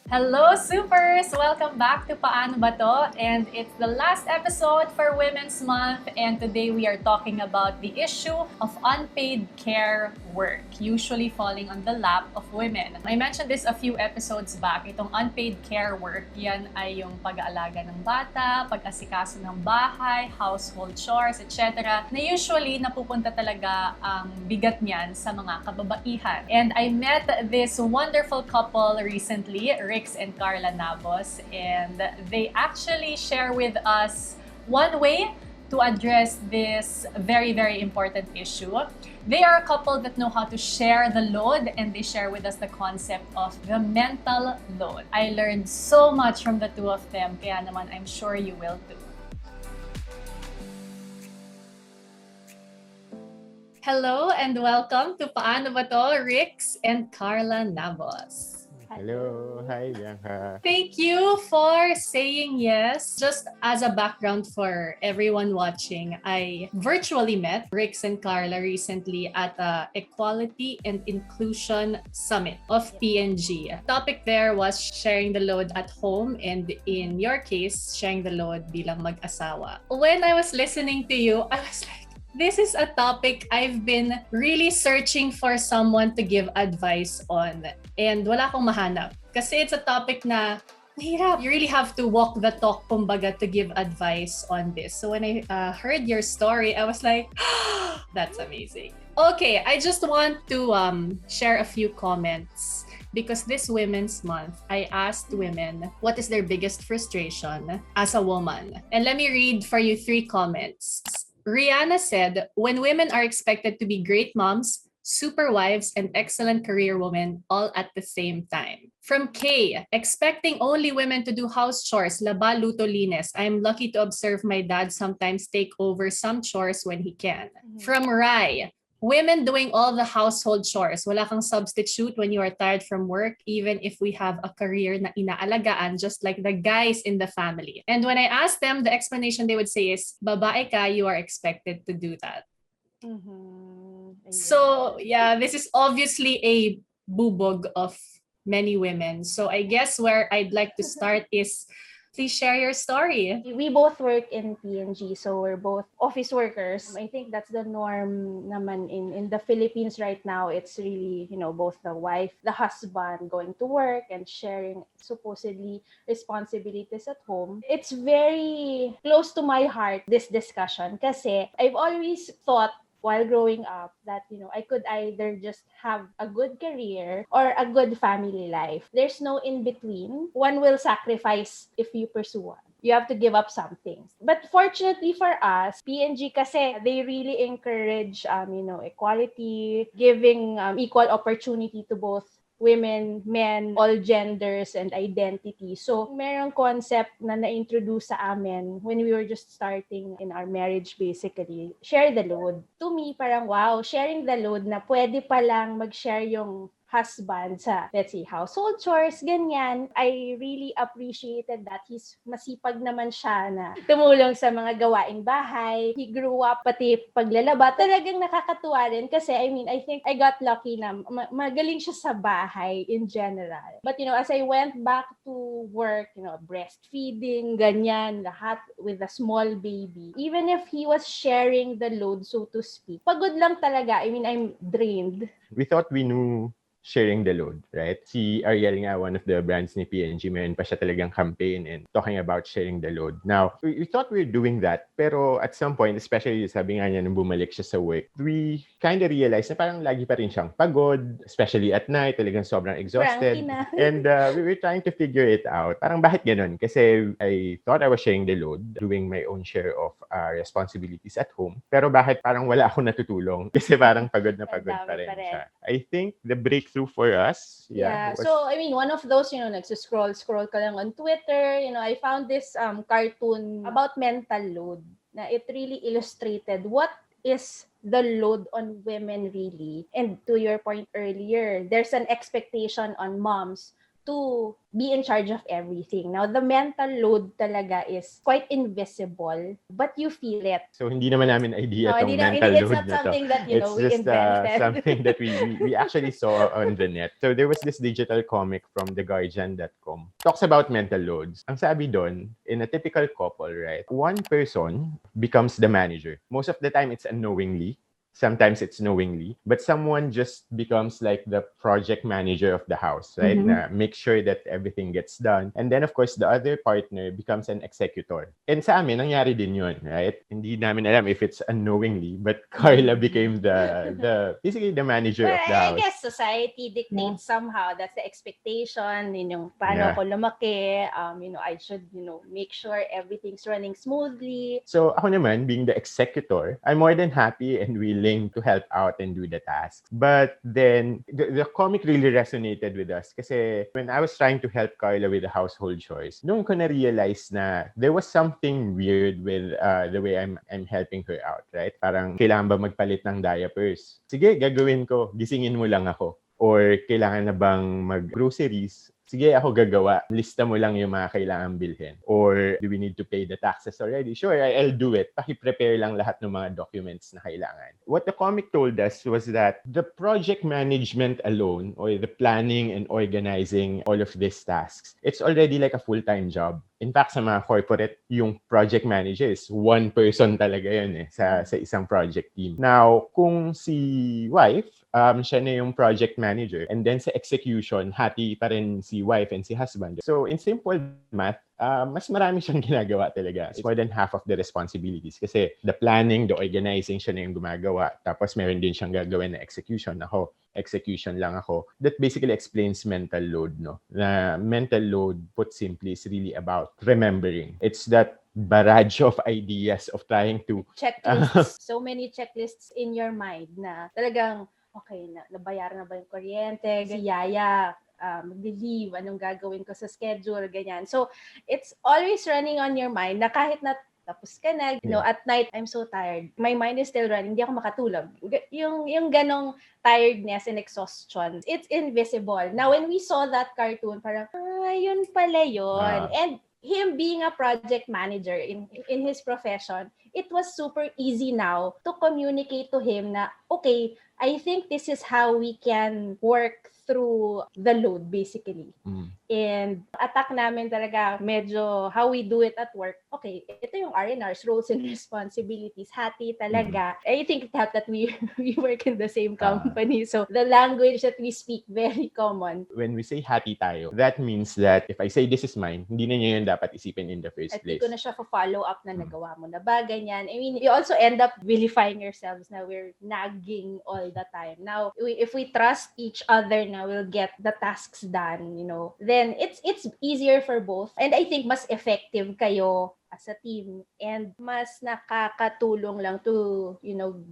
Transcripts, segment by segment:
Hello, supers! Welcome back to Paano ba to? And it's the last episode for Women's Month, and today we are talking about the issue of unpaid care work, usually falling on the lap of women. I mentioned this a few episodes back. Itong unpaid care work, yan ay yung pag-aalaga ng bata, pag-asikaso ng bahay, household chores, etc. na usually napupunta talaga ang bigat niyan sa mga kababaihan. And I met this wonderful couple recently, Ryx and Carla Nabos, and they actually share with us one way to address this very, very important issue. They are a couple that know how to share the load, and they share with us the concept of the mental load. I learned so much from the two of them, kaya naman I'm sure you will too. Hello and welcome to Paano ba to, Ryx and Carla Nabos. Hello. Hi, Bianca. Thank you for saying yes. Just as a background for everyone watching, I virtually met Ryx and Carla recently at the Equality and Inclusion Summit of PNG. The topic there was sharing the load at home, and in your case, sharing the load bilang mag-asawa. When I was listening to you, I was like, this is a topic I've been really searching for someone to give advice on, and wala akong mahanap. Kasi it's a topic na mahirap. You really have to walk the talk, kumbaga, to give advice on this. So when I heard your story, I was like, that's amazing. Okay, I just want to share a few comments. Because this Women's Month, I asked women what is their biggest frustration as a woman. And let me read for you 3 comments. Rihanna said, when women are expected to be great moms, super wives, and excellent career women all at the same time. From Kay, expecting only women to do house chores, laba, luto, linis. I'm lucky to observe my dad sometimes take over some chores when he can. From Rai, women doing all the household chores. Wala kang substitute when you are tired from work, even if we have a career na inaalagaan, just like the guys in the family. And when I asked them, the explanation they would say is, babae ka, you are expected to do that. So, yeah, this is obviously a bubog of many women. So I guess where I'd like to start is, please share your story. We both work in PNG, so we're both office workers. I think that's the norm naman in the Philippines right now. It's really, both the wife, the husband going to work and sharing supposedly responsibilities at home. It's very close to my heart, this discussion, kasi I've always thought while growing up that I could either just have a good career or a good family life. There's no in between. One will sacrifice if you pursue one. You have to give up something. But fortunately for us, PNG kasi they really encourage equality, giving equal opportunity to both women, men, all genders and identity. So, merong concept na na-introduce sa amin when we were just starting in our marriage basically. Share the load. To me, parang wow, sharing the load na pwede palang mag-share yung husband sa, let's say, household chores, ganyan. I really appreciated that. He's masipag naman siya na tumulong sa mga gawaing bahay. He grew up, pati paglalaba. Talagang nakakatuwa rin kasi, I think I got lucky na magaling siya sa bahay in general. But, as I went back to work, breastfeeding, ganyan, lahat with a small baby. Even if he was sharing the load, so to speak, pagod lang talaga. I'm drained. We thought we knew sharing the load, right? Si Ariel nga, one of the brands ni PNG, meron pa siya talagang campaign and talking about sharing the load. Now, we thought we were doing that, pero at some point, especially sabi nga niya nung bumalik siya sa work, we kind of realized na parang lagi pa rin siyang pagod, especially at night, talagang sobrang exhausted. And we were trying to figure it out. Parang bakit ganun? Kasi I thought I was sharing the load, doing my own share of responsibilities at home. Pero bakit parang wala ako natutulong? Kasi parang pagod na pagod pa rin siya. I think the breakthrough for us. Yeah. So, one of those, nagsuscroll ka lang on Twitter. I found this cartoon about mental load. Na it really illustrated what is the load on women really. And to your point earlier, there's an expectation on moms to be in charge of everything. Now, the mental load talaga is quite invisible, but you feel it. So, hindi naman namin idea No, tong mental it's load not na to. something that, It's we just invented. something that we actually saw on the net. So, there was this digital comic from theguardian.com. Talks about mental loads. Ang sabi doon, in a typical couple, right, one person becomes the manager. Most of the time, it's unknowingly. Sometimes it's knowingly, but someone just becomes like the project manager of the house, right? Na make sure that everything gets done. And then, of course, the other partner becomes an executor. And sa amin, nangyari din yun, right? Hindi namin alam if it's unknowingly, but Carla became basically the manager Well, of the I house. guess society dictates somehow. That's the expectation. Yung paano ako lumaki, I should, make sure everything's running smoothly. So ako naman, being the executor, I'm more than happy and willing to help out and do the tasks. But then, the comic really resonated with us kasi when I was trying to help Carla with the household chores, noon ko na-realize na there was something weird with the way I'm helping her out, right? Parang, kailangan ba magpalit ng diapers? Sige, gagawin ko. Gisingin mo lang ako. Or kailangan na bang mag-groceries? Sige, ako gagawa. Lista mo lang yung mga kailangan bilhin. Or do we need to pay the taxes already? Sure, I'll do it. Paki-prepare lang lahat ng mga documents na kailangan. What the comic told us was that the project management alone, or the planning and organizing all of these tasks, it's already like a full-time job. In fact, sa mga corporate, yung project manager is one person talaga yun sa isang project team. Now, kung si wife, siya na yung project manager. And then sa execution, hati pa rin si wife and si husband. So in simple math, mas marami siyang ginagawa talaga. It's more than half of the responsibilities. Kasi the planning, the organizing, siya na yung gumagawa. Tapos meron din siyang gagawin na execution. Execution lang ako. That basically explains mental load, no? Na mental load, put simply, is really about remembering. It's that barrage of ideas of trying to... Checklists. So many checklists in your mind na talagang, okay, nabayaran na ba yung kuryente? Si Yaya, mag-leave, anong gagawin ko sa schedule, ganyan. So, it's always running on your mind na kahit na tapos ka na, at night, I'm so tired. My mind is still running. Hindi ako makatulog. Yung ganong tiredness and exhaustion, it's invisible. Now, when we saw that cartoon, parang, yun pala yun. And him being a project manager in his profession, it was super easy now to communicate to him na, okay, I think this is how we can work through the load, basically. And attack namin talaga medyo how we do it at work. Okay, ito yung R&R's roles and responsibilities. Hati talaga. I think it helped that we work in the same company. So the language that we speak, very common. When we say hati tayo, that means that if I say this is mine, hindi na niya yun dapat isipin in the first At place. hindi ko na siya follow up na nagawa mo na ba, ganyan. I mean, you also end up vilifying yourselves na we're nagging all the time. Now, if we trust each other na we'll get the tasks done, then it's easier for both. And I think mas effective kayo as a team and mas nakakatulong lang to,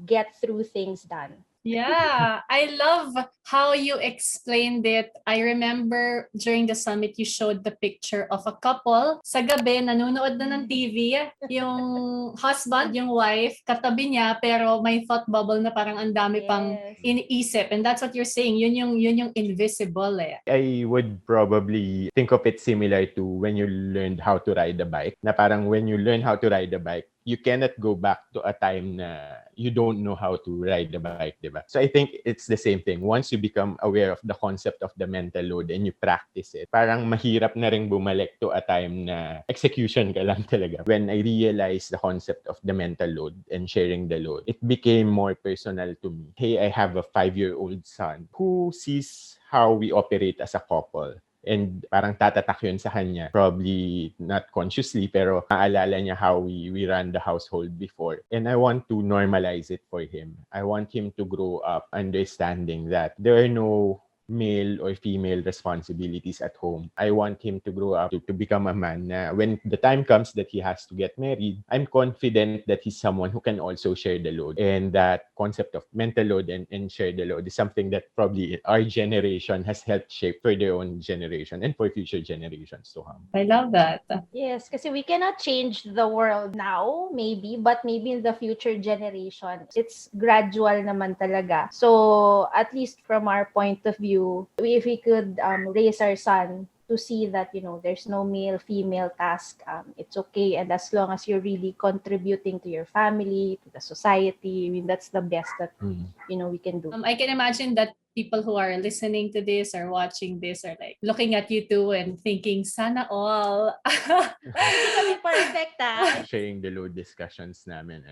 get through things done. Yeah, I love how you explained it. I remember during the summit, you showed the picture of a couple. Sa gabi, nanonood na ng TV. Yung husband, yung wife, katabi niya, pero may thought bubble na parang ang dami pang iniisip. And that's what you're saying. Yun yung invisible eh. I would probably think of it similar to when you learned how to ride a bike. Na parang when you learn how to ride a bike, you cannot go back to a time na you don't know how to ride the bike, diba? So I think it's the same thing. Once you become aware of the concept of the mental load and you practice it, parang mahirap na rin bumalik to a time na execution ka lang talaga. When I realized the concept of the mental load and sharing the load, it became more personal to me. Hey, I have a 5-year-old son who sees how we operate as a couple. And parang tatatak yun sa kanya. Probably not consciously, pero maalala niya how we run the household before. And I want to normalize it for him. I want him to grow up understanding that there are no male or female responsibilities at home. I want him to grow up to become a man na when the time comes that he has to get married, I'm confident that he's someone who can also share the load. And that concept of mental load and share the load is something that probably our generation has helped shape for their own generation and for future generations to come. I love that. Yes, kasi we cannot change the world now, maybe, but maybe in the future generation, it's gradual naman talaga. So, at least from our point of view, you, if we could raise our son to see that, there's no male female task, it's okay, and as long as you're really contributing to your family, to the society, I mean, that's the best that we can do. I can imagine that people who are listening to this or watching this are like looking at you two and thinking, sana all. Hindi kami perfect, Sharing the load discussions namin,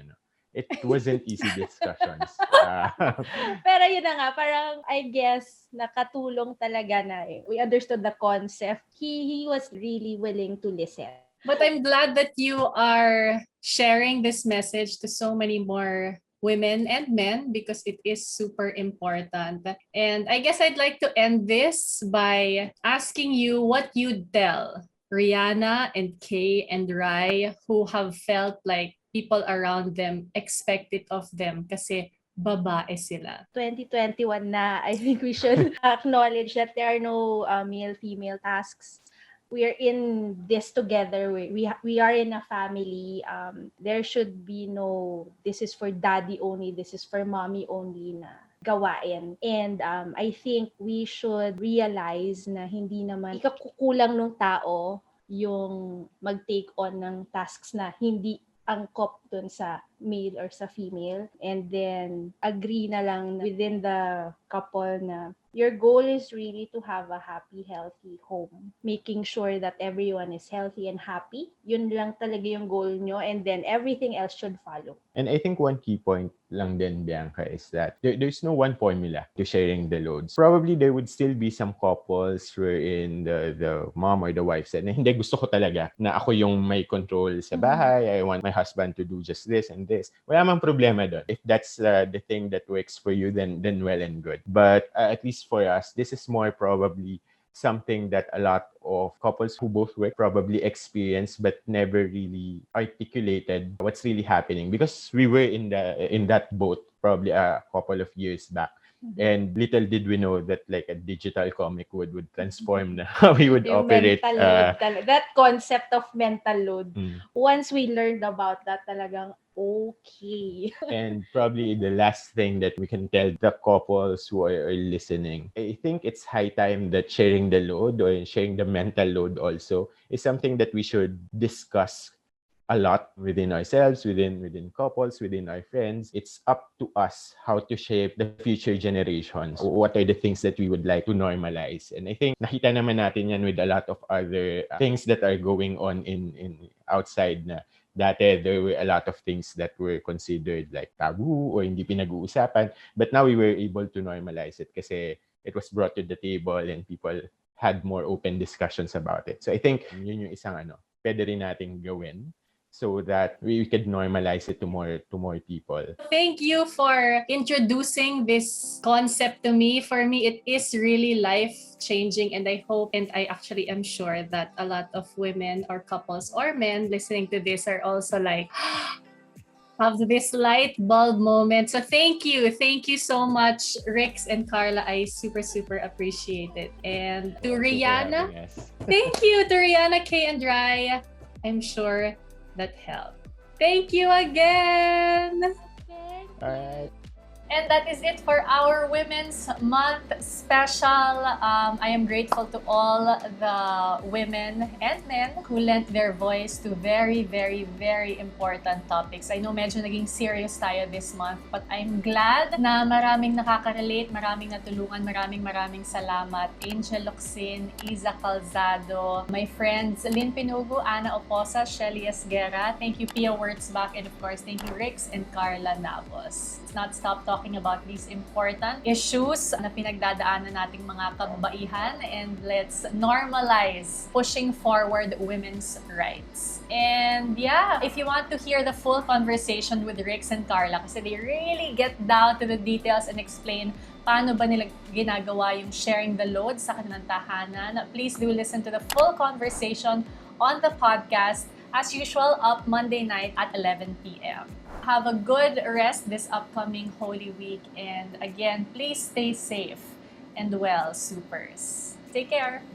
it wasn't easy discussions. Pero yun na nga, parang I guess nakatulong talaga na we understood the concept. He was really willing to listen. But I'm glad that you are sharing this message to so many more women and men because it is super important. And I guess I'd like to end this by asking you what you'd tell Rihanna and Kay and Rai who have felt like people around them expect it of them kasi babae sila. 2021 na, I think we should acknowledge that there are no male-female tasks. We are in this together. We are in a family. There should be no, this is for daddy only, this is for mommy only na gawain. And I think we should realize na hindi naman ikakukulang ng tao yung mag-take on ng tasks na hindi angkop dun sa male or sa female, and then agree na lang within the couple na your goal is really to have a happy, healthy home. Making sure that everyone is healthy and happy. Yun lang talaga yung goal nyo, and then everything else should follow. And I think one key point lang din, Bianca, is that there's no one formula to sharing the loads. Probably there would still be some couples wherein the mom or the wife said na hindi, gusto ko talaga na ako yung may control sa bahay. I want my husband to do just this and this. Wala mang problema doon. If that's the thing that works for you, then well and good. But at least for us, this is more probably something that a lot of couples who both work probably experience but never really articulated what's really happening, because we were in that boat probably a couple of years back. And little did we know that like a digital comic would transform how we would yung operate. Mental load, that concept of mental load. Once we learned about that, talagang okay. And probably the last thing that we can tell the couples who are listening, I think it's high time that sharing the load or sharing the mental load also is something that we should discuss a lot within ourselves, within couples, within our friends. It's up to us how to shape the future generations. What are the things that we would like to normalize? And I think nakita naman natin yan with a lot of other things that are going on in outside na. Dati, there were a lot of things that were considered like taboo or hindi pinag-uusapan. But now we were able to normalize it kasi it was brought to the table and people had more open discussions about it. So I think yun yung isang pwede rin nating gawin so that we could normalize it to more people. Thank you for introducing this concept to me. For me, it is really life-changing, and I hope and I actually am sure that a lot of women or couples or men listening to this are also like have this light bulb moment. So thank you so much, Ryx and Carla. I super appreciate it. And to Rihanna, thank you to Rihanna, Kay, and Rai. I'm sure that helped. Thank you again. All right. And that is it for our Women's Month special. I am grateful to all the women and men who lent their voice to very important topics. I know medyo naging serious tayo this month, but I'm glad na maraming nakaka-relate, maraming natulungan, maraming salamat. Angel Locsin, Iza Calzado, my friends Lynn Pinugo, Ana Oposa, Shelly Esguerra. Thank you, Pia Wurtzbach, and of course, thank you, Ryx and Carla Nabos. Let's not stop talking about these important issues na pinagdadaanan nating mga kababaihan, and let's normalize pushing forward women's rights. And yeah, if you want to hear the full conversation with Ryx and Carla, kasi they really get down to the details and explain paano ba nila ginagawa yung sharing the load sa kanilang tahanan, please do listen to the full conversation on the podcast, as usual, up Monday night at 11 p.m. Have a good rest this upcoming Holy Week. And again, please stay safe and well, supers. Take care.